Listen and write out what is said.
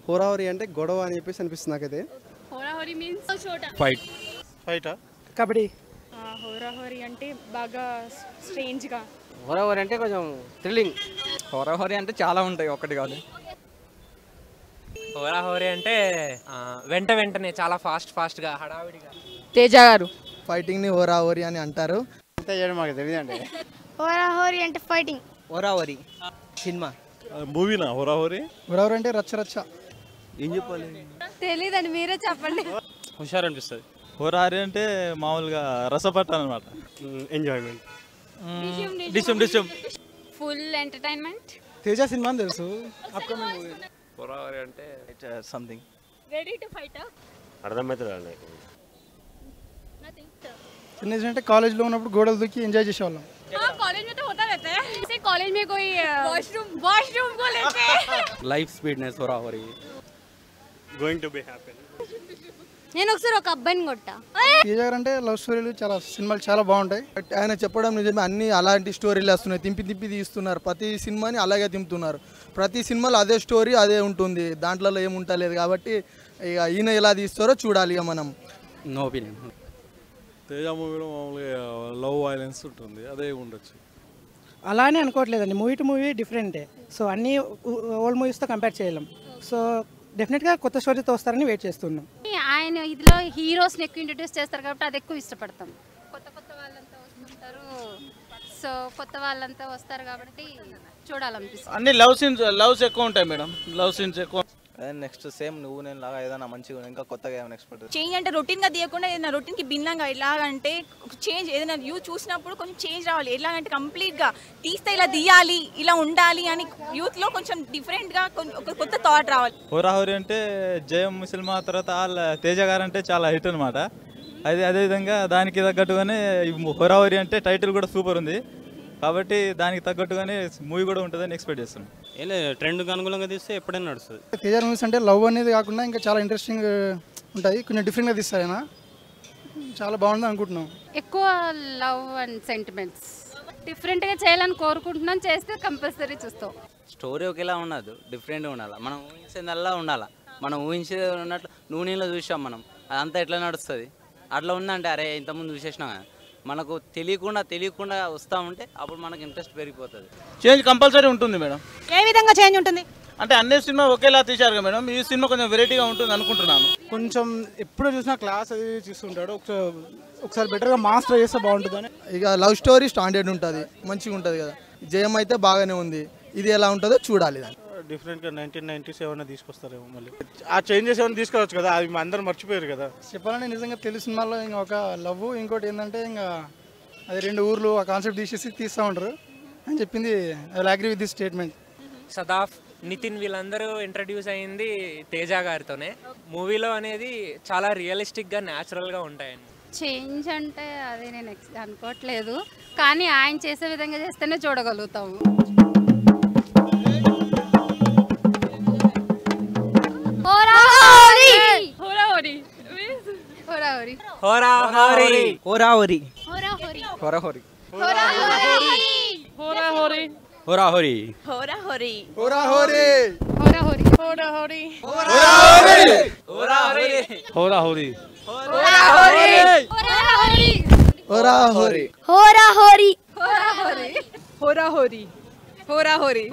హోరాహోరీ అంటే గొడవ అని చెప్పేసి అనిపిస్తుంది నాకైతే. హోరాహోరీ మీన్స్ చోట ఫైటా కబడ్డీ. హోరాహోరీ అంటే బాగా స్ట్రేంజ్గా. హోరాహోరీ అంటే కొంచెం థ్రిల్లింగ్. హోరాహోరీ అంటే చాలా ఉంటాయి, ఒకటి కాదు. హోరాహోరీ అంటే వెంటనే చాలా ఫాస్ట్గా హడావిడిగా. తేజ గారు ఫైటింగ్ ని హోరాహోరీ అని అంటారు. అంతే చేయడం మాకు తెలియదండి. హోరాహోరీ అంటే ఫైటింగ్. హోరాహోరీ సినిమా మూవీనా హోరాహోరీ? హోరాహోరీ అంటే రచ్చ రచ్చ. ఏం చెప్పాలి? తెలీదండి, మీరే చెప్పండి. హుషారు అనిపిస్తుంది. హోరాహోరీ అంటే మామూలుగా రసపట్టాలి అనమాట. ఎంజాయ్మెంట్. డిషం ఫుల్ ఎంటర్టైన్మెంట్. తేజ సినిమా అని తెలుసు, అప్కమింగ్ మూవీ. హోరాహోరీ అంటే సంథింగ్. Ready to fight. అర్థమవుతుంది. చిన్న ఏజ్ అంటే కాలేజ్లో ఉన్నప్పుడు గోడలు దూకి ఎంజాయ్ చేసేవాళ్ళం. कॉलेज में तो होता रहता है, जैसे कॉलेज में कोई वॉशरूम को लेके లైఫ్ స్పీడ్నెస్ హోరాహోరీ. Going to be happy. నేను ఒకసారి ఒక అబ్బాయిని కొట్టా. తేజ గారు అంటే లవ్ స్టోరీలు చాలా సినిమాలు చాలా బాగుంటాయి. ఆయన చెప్పడం నిజమే, అన్ని అలాంటి స్టోరీలు వస్తున్నాయి, తింపి తీస్తున్నారు. ప్రతి సినిమాని అలాగే తింపుతున్నారు. ప్రతి సినిమాలో అదే స్టోరీ అదే ఉంటుంది, దాంట్లో ఏముంటలేదు. కాబట్టి ఇక ఈయన ఎలా తీస్తారో చూడాలి ఇక మనం. No opinion. తేజ మూవీలో మామూలుగా లవ్ వైలెన్స్ ఉంటుంది, అదే ఉండొచ్చు. అలానే అనుకోవట్లేదండి, మూవీ టు మూవీ డిఫరెంటే. సో అన్ని ఓల్డ్ మూవీస్తో కంపేర్ చేయలేం. సో డెఫినెట్గా కొత్త స్టోరీతో వస్తారని వెయిట్ చేస్తున్నాం. ఆయన ఇదిలో హీరోస్ని ఎక్కువ ఇంట్రడ్యూస్ చేస్తారు కాబట్టి అది ఎక్కువ ఇష్టపడతాం. కొత్త వాళ్ళంతా వస్తుంటారు, సో కొత్త వాళ్ళంతా వస్తారు కాబట్టి చూడాలనిపిస్తుంది. అన్ని లవ్స్ ఎక్కువ ఉంటాయి మేడం, లవ్ సీన్స్ ఎక్కువ. నెక్స్ట్ సేమ్ నువ్వు నేను లాగా ఏదైనా మంచిగా ఇంకా కొత్తగా ఏమైనా ఎక్స్పెక్ట్. చేంజ్ అంటే రొటీన్గా తీయకుండా ఏదైనా రొటీన్కి భిన్నంగా ఎలాగంటే చేంజ్, ఏదైనా వ్యూ చూసినప్పుడు కొంచెం చేంజ్ రావాలి. ఎలాగంటే కంప్లీట్గా తీస్తే ఇలా తీయాలి, ఇలా ఉండాలి అని యూత్లో కొంచెం డిఫరెంట్గా ఒక కొత్త థాట్ రావాలి. హోరాహోరీ అంటే జయం సినిమా తర్వాత తేజ గారు అంటే చాలా హిట్ అనమాట. అదేవిధంగా దానికి తగ్గట్టుగానే హోరాహోరీ అంటే టైటిల్ కూడా సూపర్ ఉంది, కాబట్టి దానికి తగ్గట్టుగానే మూవీ కూడా ఉంటుందని ఎక్స్పెక్ట్ చేస్తున్నాం. ఏం లేదు, ట్రెండ్కి అనుకూలంగా తీస్తే ఎప్పుడైనా నడుస్తుంది. తేజ మూవీస్ అంటే లవ్ అనేది కాకుండా ఇంకా చాలా ఇంట్రెస్టింగ్ ఉంటాయి, కొంచెం డిఫరెంట్గా తీస్తారు ఆయన. చాలా బాగుంది అనుకుంటున్నాం. ఎక్కువ లవ్ అండ్ సెంటిమెంట్స్ డిఫరెంట్గా చేయాలని కోరుకుంటున్నాం, చేస్తే కంపల్సరీ చూస్తాం. స్టోరీ ఒకేలా ఉండదు, డిఫరెంట్గా ఉండాలి. మనం ఊహించేదల్లా ఉండాలి. మనం ఊహించే ఉన్నట్లు నూనెలో చూసాం మనం, అదంతా ఎట్లా నడుస్తుంది. అట్లా ఉందంటే అరే ఇంతకుముందు చూసేసినా మనకు తెలియకుండా వస్తూ ఉంటే అప్పుడు మనకు ఇంట్రెస్ట్ పెరిగిపోతుంది. చేంజ్ కంపల్సరీ ఉంటుంది మేడం. ఏ విధంగా చేంజ్ ఉంటుంది అంటే అన్ని సినిమా ఒకేలా తీశారు కదా మేడం, ఈ సినిమా కొంచెం వెరైటీగా ఉంటుంది అనుకుంటున్నాను. కొంచెం ఎప్పుడు చూసినా క్లాస్ అది చూస్తుంటాడు, ఒకసారి బెటర్గా మాస్టర్ చేస్తే బాగుంటుందని. ఇక లవ్ స్టోరీ స్టాండర్డ్ ఉంటుంది, మంచిగా ఉంటుంది కదా. జయం అయితే బాగానే ఉంది, ఇది ఎలా ఉంటుందో చూడాలి. దాన్ని డిఫరెంట్గా 1990s ఏమైనా తీసుకొస్తారేమో మళ్ళీ. ఆ చేంజెస్ ఏమైనా తీసుకోవచ్చు కదా, అది అందరూ మర్చిపోయారు కదా. చెప్పాలంటే నిజంగా తెలుగు సినిమాల్లో ఇంకా ఒక లవ్, ఇంకోటి ఏంటంటే ఇంకా అది రెండు ఊర్లు ఆ కాన్సెప్ట్ తీసేసి తీస్తూ ఉంటారు అని చెప్పింది. I will agree with this statement. Sadaf, Nitin వీళ్ళందరూ ఇంట్రడ్యూస్ అయింది తేజ గారితోనే. మూవీలో అనేది చాలా రియలిస్టిక్గా న్యాచురల్గా ఉంటాయండి. చేంజ్ అంటే అది నేను అనుకోవట్లేదు, కానీ ఆయన చేసే విధంగా చేస్తేనే చూడగలుగుతాము. హోరాహోరీ హోరాహోరీ హోరాహోరీ హోరాహోరీ హోరాహోరీ హోరాహోరీ హోరాహోరీ హోరాహోరీ హోరాహోరీ హోరాహోరీ హోరాహోరీ హోరాహోరీ హోరాహోరీ హోరాహోరీ హోరాహోరీ హోరాహోరీ హోరాహోరీ హోరాహోరీ హోరాహోరీ